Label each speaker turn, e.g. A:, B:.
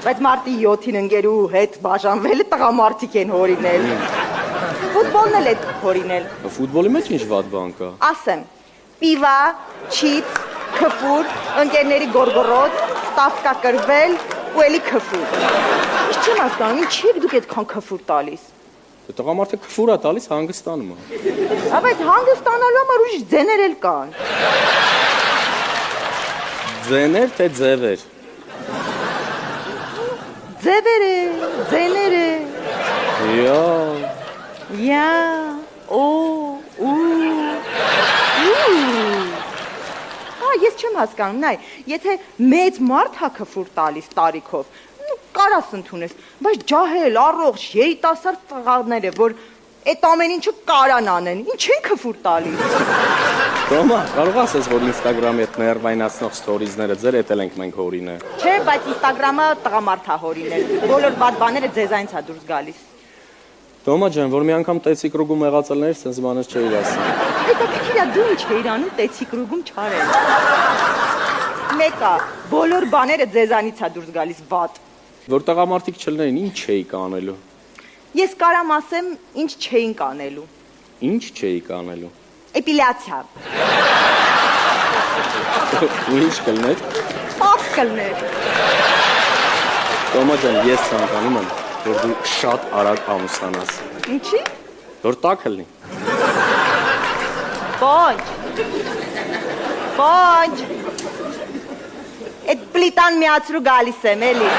A: Բայց մարտի 7-ին ընկերու հետ բաժանվելը տղամարդիկ են հորինել։ Ֆուտբոլն էլ է հորինել։
B: Ֆուտբոլի մեջ ինչ վատ բան կա։
A: Ասեմ, պիվա, չիպս, քֆուր, ընկերների գորգորոց, ստավկա կրվել ու էլի քֆուր։ Ինչ չեմ հասկանում, ինչի եք դուք այդքան քֆուր տալիս։
B: Տղամարդը քֆուր է տալիս, հանգստանում է։
A: Բայց հանգստանալու համար ուրիշ ձեներ էլ կան։
B: Ձեներ թե ձևեր։
A: Ձևեր է, ձեներ է։ Յա, ես չեմ հասկանում, նայ, եթե մեծ մարդ հա քֆուր տալիս տարիքով, կարաս ընդունես, բայց ջահել, առողջ, երիտասարդ տղաները, որ այդ ամեն ինչը կարան անեն, ինչ են քֆուր տալիս։
B: Ռոմա, կարող ասես, որ Ինստագրամի այդ ներվայնացնող ստորիզները ձեր հետ ենք մենք հորինել։
A: Չէ, բայց Ինստագրամը տղամարդ հա հորինել, բոլոր բադ բաները ձեզանից հա դուրս գալիս։
B: Տոմա ջան, որ մի անգամ տեցի կրուգում եղածելներ, սենց բանս չէիր ասում։
A: Հետաքրքիր է, դու ինչ էիր անում տեցի կրուգում չարել։ Մեկա, բոլոր բաները ձեզանից հա դուրս գալիս վատ։
B: Որ տղամարդիկ չլինեին, ինչ չէիք անելու։
A: Ես կարամ ասեմ, ինչ չէինք անելու։
B: Ինչ չէիք անելու։
A: Էպիլյացիա։
B: Ու ինչ կլներ։
A: Պապ կլներ։
B: Տոմա ջան, ես ցանկանում եմ, որ դու շատ արագ ամուսնանաս։
A: Ինչի։
B: Որ տաք լինի։
A: Պոնջ։ Այդ պլիտան միացրու գալիս եմ, էլի։